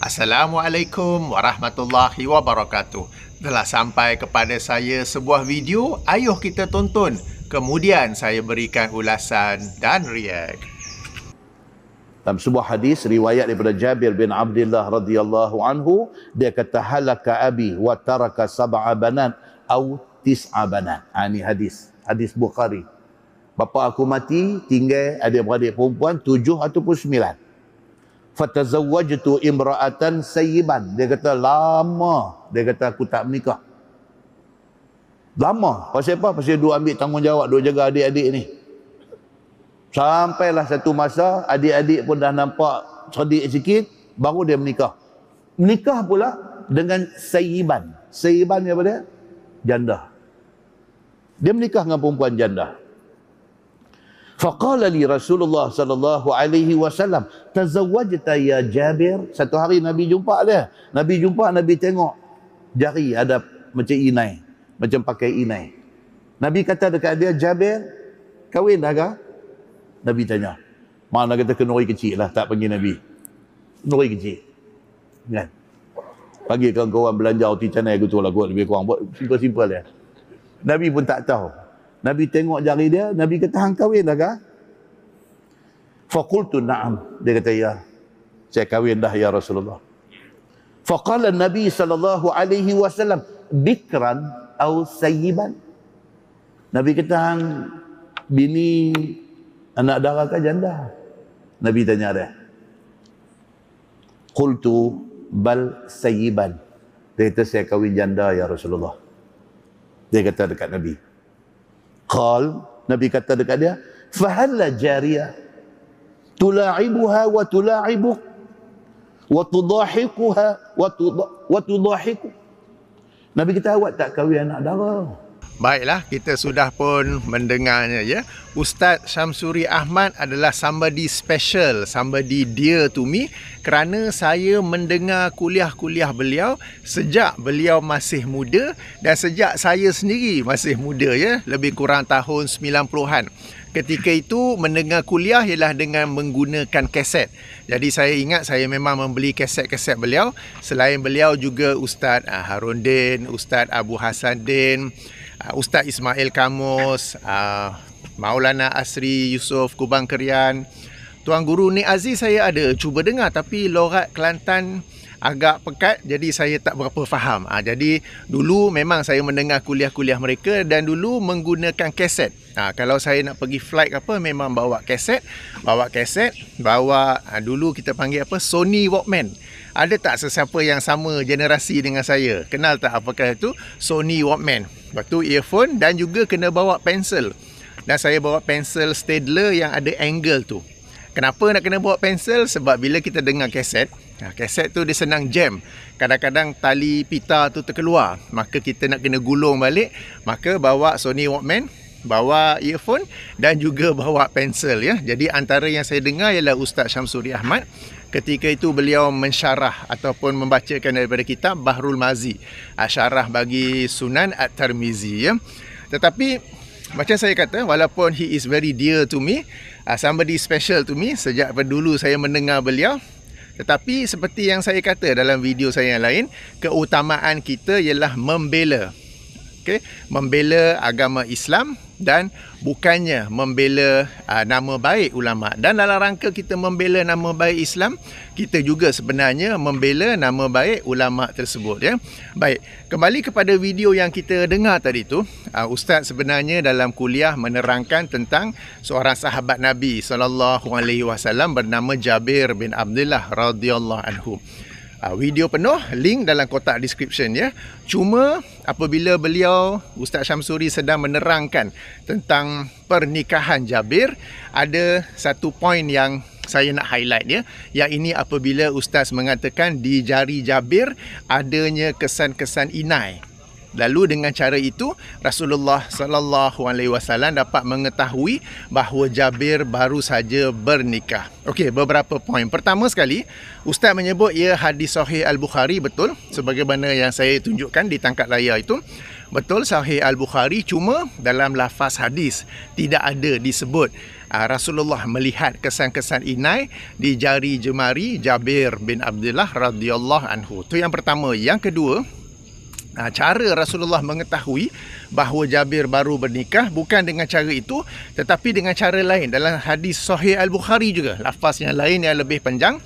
Assalamualaikum warahmatullahi wabarakatuh. Telah sampai kepada saya sebuah video, ayuh kita tonton. Kemudian saya berikan ulasan dan react. Dalam sebuah hadis riwayat daripada Jabir bin Abdullah radhiyallahu anhu, dia kata halaka abi wa taraka sab'a banat au tis'a banat. Ini hadis Bukhari. Bapa aku mati, tinggal adik-beradik perempuan 7 ataupun 9. Fatazawwajtu imra'atan sayyiban. Dia kata lama, dia kata aku tak menikah. Lama. Pasal apa? Pasal dia ambil tanggungjawab, dia jaga adik-adik ni. Sampailah satu masa adik-adik pun dah nampak cerdik sikit, baru dia menikah. Menikah pula dengan sayyiban. Sayyiban ni apa dia? Janda. Dia menikah dengan perempuan janda. Faqala li Rasulullah sallallahu alaihi wasallam, tazawwajta ya Jabir. Satu hari Nabi jumpa dia. Nabi tengok jari ada macam inai, macam pakai inai. Nabi kata dekat dia, Jabir, kahwin dah ke? Nabi tanya. Mana kata kenuri kecil lah, tak panggil Nabi. Kenuri kecil. Kan? Panggil kawan-kawan belanja roti canai gitu lah, kot lebih kurang. Buat simple-simple dia. Nabi pun tak tahu. Nabi tengok jari dia, Nabi kata, hang kahwin dah kah? Faqultu na'am. Dia kata, ya, saya kahwin dah ya Rasulullah. Faqala Nabi sallallahu alaihi wasallam, bikran atau sayyiban? Nabi kata, hang bini anak dara ke janda? Nabi tanya dia. Qultu bal sayyiban. Dia kata, saya kahwin janda ya Rasulullah. Dia kata dekat Nabi. Qal, Nabi kata dekat dia, fahalla jariyah tula'ibuha wa tula'ibuk wa tudahikuha wa tudahiku. Nabi kata, awak tak kahwin anak dara? Baiklah, kita sudah pun mendengarnya ya. Ustaz Syamsuri Ahmad adalah somebody special, somebody dear to me, kerana saya mendengar kuliah-kuliah beliau sejak beliau masih muda dan sejak saya sendiri masih muda ya, lebih kurang tahun 90-an. Ketika itu mendengar kuliah ialah dengan menggunakan kaset. Jadi saya ingat saya memang membeli kaset-kaset beliau. Selain beliau juga Ustaz Harun Din, Ustaz Abu Hasan Din, Ustaz Ismail Kamus, Maulana Asri Yusof Kubang Kerian. Tuan Guru Nik Aziz saya ada cuba dengar, tapi lorat Kelantan agak pekat, jadi saya tak berapa faham. Jadi dulu memang saya mendengar kuliah-kuliah mereka dan dulu menggunakan kaset. Kalau saya nak pergi flight apa, memang bawa kaset, dulu kita panggil apa, Sony Walkman. Ada tak sesiapa yang sama generasi dengan saya? Kenal tak apakah itu? Sony Walkman. Lepas tu earphone dan juga kena bawa pensel. Dan saya bawa pensel Staedtler yang ada angle tu. Kenapa nak kena bawa pensel? Sebab bila kita dengar kaset, kaset tu dia senang jam. Kadang-kadang tali pita tu terkeluar. Maka kita nak kena gulung balik. Maka bawa Sony Walkman, bawa earphone dan juga bawa pensel ya. Jadi antara yang saya dengar ialah Ustaz Syamsuri Ahmad. Ketika itu beliau mensyarah ataupun membacakan daripada kitab Bahrul Mazi, syarah bagi Sunan At-Tirmizi ya. Tetapi macam saya kata, walaupun he is very dear to me, somebody special to me sejak dulu saya mendengar beliau, tetapi seperti yang saya kata dalam video saya yang lain, keutamaan kita ialah membela, membela agama Islam dan bukannya membela nama baik ulama. Dan dalam rangka kita membela nama baik Islam, kita juga sebenarnya membela nama baik ulama tersebut ya. Baik, kembali kepada video yang kita dengar tadi tu, Ustaz sebenarnya dalam kuliah menerangkan tentang seorang sahabat Nabi SAW bernama Jabir bin Abdullah radhiyallahu anhu. Video penuh, link dalam kotak description ya. Cuma apabila beliau, Ustaz Syamsuri, sedang menerangkan tentang pernikahan Jabir, ada satu poin yang saya nak highlight ya. Yang ini apabila Ustaz mengatakan di jari Jabir adanya kesan-kesan inai. Lalu dengan cara itu Rasulullah SAW dapat mengetahui bahawa Jabir baru saja bernikah. Okey, beberapa poin. Pertama sekali, Ustaz menyebut ia hadis Sahih Al-Bukhari, betul, sebagaimana yang saya tunjukkan di tangkap layar itu. Betul, Sahih Al-Bukhari, cuma dalam lafaz hadis tidak ada disebut Rasulullah melihat kesan-kesan inai di jari jemari Jabir bin Abdullah radhiyallahu anhu. Itu yang pertama. Yang kedua, cara Rasulullah mengetahui bahawa Jabir baru bernikah bukan dengan cara itu, tetapi dengan cara lain. Dalam hadis Sahih Al-Bukhari juga, lafaz yang lain yang lebih panjang.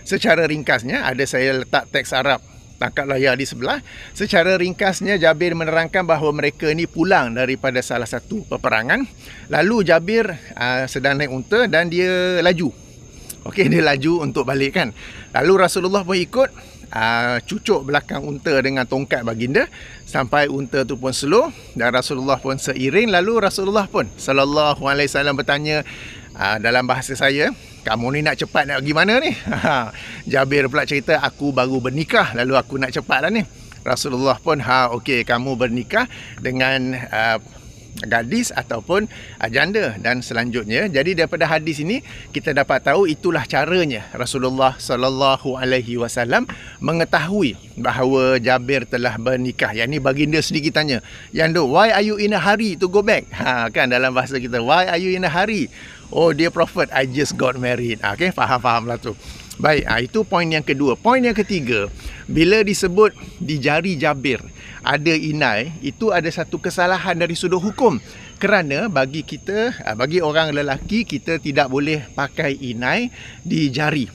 Secara ringkasnya, ada saya letak teks Arab tangkap layar di sebelah. Secara ringkasnya, Jabir menerangkan bahawa mereka ni pulang daripada salah satu peperangan. Lalu Jabir sedang naik unta dan dia laju. Okey, dia laju untuk balik kan. Lalu Rasulullah pun ikut, cucuk belakang unta dengan tongkat baginda sampai unta tu pun slow dan Rasulullah pun seiring. Lalu Rasulullah pun sallallahu alaihi wasallam bertanya dalam bahasa saya, kamu ni nak cepat nak pergi mana ni? Jabir pula cerita, aku baru bernikah lalu aku nak cepat lah ni. Rasulullah pun, okey, kamu bernikah dengan gadis ataupun janda. Dan selanjutnya, jadi daripada hadis ini kita dapat tahu itulah caranya Rasulullah sallallahu alaihi wasallam mengetahui bahawa Jabir telah bernikah. Yang ni baginda sendiri tanya, Yando, why are you in a hurry to go back? Kan dalam bahasa kita, why are you in a hurry? Oh, dear Prophet, I just got married. Okey, faham lah tu. Baik, itu poin yang kedua. Poin yang ketiga, bila disebut di jari Jabir ada inai, itu ada satu kesalahan dari sudut hukum. Kerana bagi kita, bagi orang lelaki, kita tidak boleh pakai inai di jari.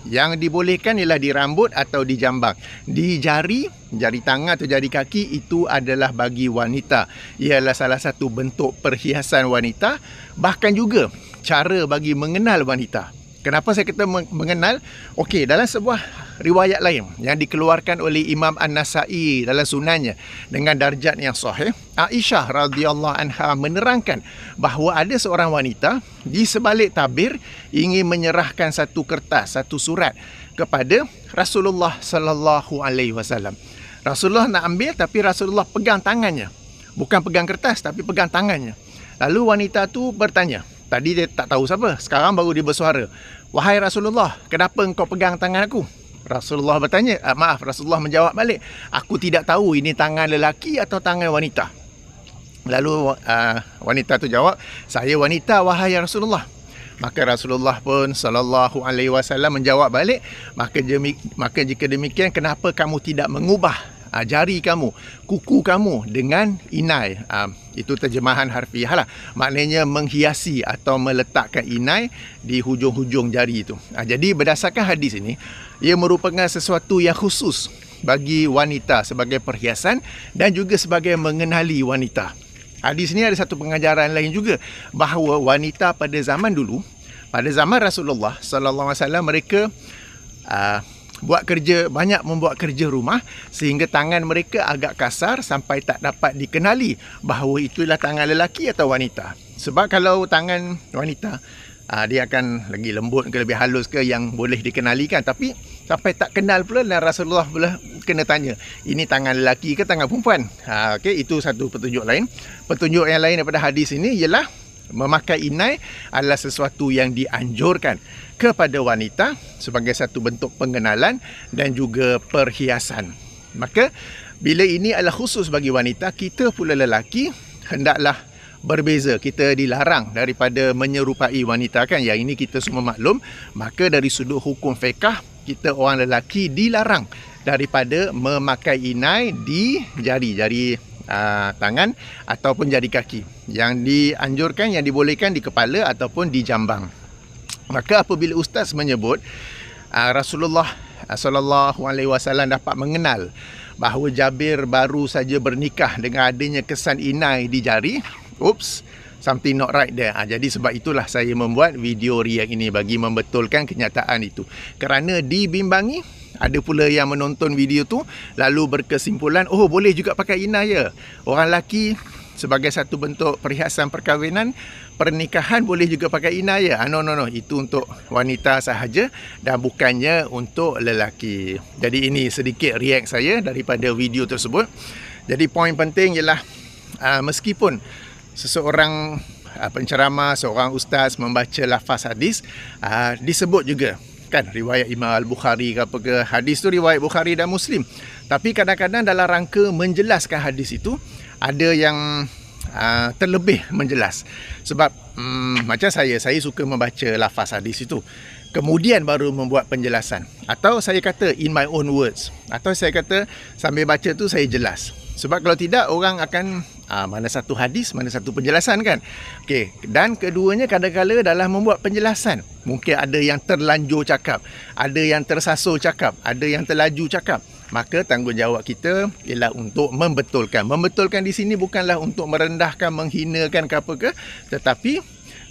Yang dibolehkan ialah di rambut atau di jambang. Di jari, jari tangan atau jari kaki, itu adalah bagi wanita. Ialah salah satu bentuk perhiasan wanita. Bahkan juga cara bagi mengenal wanita. Kenapa saya kata mengenal? Okey, dalam sebuah riwayat lain yang dikeluarkan oleh Imam An-Nasai dalam sunannya dengan darjat yang sahih, Aisyah radhiyallahu anha menerangkan bahawa ada seorang wanita di sebalik tabir ingin menyerahkan satu kertas, satu surat kepada Rasulullah sallallahu alaihi wasallam. Rasulullah nak ambil tapi Rasulullah pegang tangannya. Bukan pegang kertas tapi pegang tangannya. Lalu wanita tu bertanya, tadi dia tak tahu siapa, sekarang baru dia bersuara, wahai Rasulullah, kenapa engkau pegang tangan aku? Rasulullah bertanya, Rasulullah menjawab balik, aku tidak tahu ini tangan lelaki atau tangan wanita. Lalu wanita tu jawab, saya wanita wahai Rasulullah. Maka Rasulullah pun sallallahu alaihi wasallam menjawab balik, maka jika demikian, kenapa kamu tidak mengubah jari kamu, kuku kamu dengan inai? Itu terjemahan harfiah lah. Maknanya menghiasi atau meletakkan inai di hujung-hujung jari itu. Jadi berdasarkan hadis ini, ia merupakan sesuatu yang khusus bagi wanita sebagai perhiasan dan juga sebagai mengenali wanita. Hadis ini ada satu pengajaran lain juga, bahawa wanita pada zaman dulu, pada zaman Rasulullah sallallahu alaihi wasallam, mereka banyak membuat kerja rumah sehingga tangan mereka agak kasar sampai tak dapat dikenali bahawa itulah tangan lelaki atau wanita. Sebab kalau tangan wanita, dia akan lagi lembut ke lebih halus ke yang boleh dikenalikan, tapi sampai tak kenal pula dan Rasulullah pula kena tanya, ini tangan lelaki ke tangan perempuan? Okay, itu satu petunjuk lain. Petunjuk yang lain daripada hadis ini ialah memakai inai adalah sesuatu yang dianjurkan kepada wanita sebagai satu bentuk pengenalan dan juga perhiasan. Maka bila ini adalah khusus bagi wanita, kita pula lelaki hendaklah berbeza. Kita dilarang daripada menyerupai wanita kan, yang ini kita semua maklum. Maka dari sudut hukum fiqh, kita orang lelaki dilarang daripada memakai inai di jari tangan ataupun jari kaki. Yang dianjurkan, yang dibolehkan di kepala ataupun di jambang. Maka apabila ustaz menyebut Rasulullah sallallahu alaihi wasallam dapat mengenal bahawa Jabir baru saja bernikah dengan adanya kesan inai di jari, something not right there. Jadi sebab itulah saya membuat video react ini, bagi membetulkan kenyataan itu. Kerana dibimbangi, ada pula yang menonton video tu lalu berkesimpulan, oh boleh juga pakai inai ya, orang lelaki sebagai satu bentuk perhiasan perkahwinan, pernikahan boleh juga pakai inai ya. No, itu untuk wanita sahaja dan bukannya untuk lelaki. Jadi ini sedikit react saya daripada video tersebut. Jadi poin penting ialah meskipun seseorang penceramah, seorang ustaz membaca lafaz hadis, disebut juga kan riwayat Imam Al-Bukhari ke apa ke, hadis tu riwayat Bukhari dan Muslim, tapi kadang-kadang dalam rangka menjelaskan hadis itu, ada yang terlebih menjelas. Sebab macam saya suka membaca lafaz hadis itu, kemudian baru membuat penjelasan. Atau saya kata in my own words, atau saya kata sambil baca tu saya jelas. Sebab kalau tidak, orang akan mana satu hadis, mana satu penjelasan kan. Okey, dan keduanya kadang-kala dalam membuat penjelasan, mungkin ada yang terlanjur cakap, ada yang tersasul cakap, ada yang terlaju cakap. Maka tanggungjawab kita ialah untuk membetulkan. Membetulkan di sini bukanlah untuk merendahkan, menghinakan ke apa ke, tetapi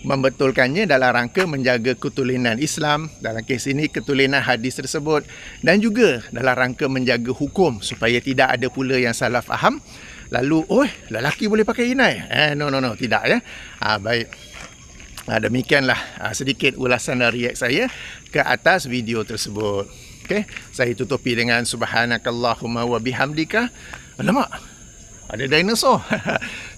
membetulkannya dalam rangka menjaga ketulinan Islam, dalam kes ini ketulinan hadis tersebut, dan juga dalam rangka menjaga hukum supaya tidak ada pula yang salah faham. Lalu, lelaki boleh pakai inai? No, tidak ya. Baik. Demikianlah sedikit ulasan dan react saya ke atas video tersebut. Okey, saya tutupi dengan subhanakallahumma wa bihamdika. Alamak, ada dinosaur.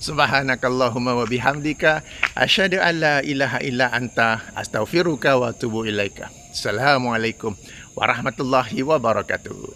Subhanakallahumma wa bihamdika asyhadu an la ilaha illa anta astaghfiruka wa atubu ilaika. Assalamualaikum warahmatullahi wabarakatuh.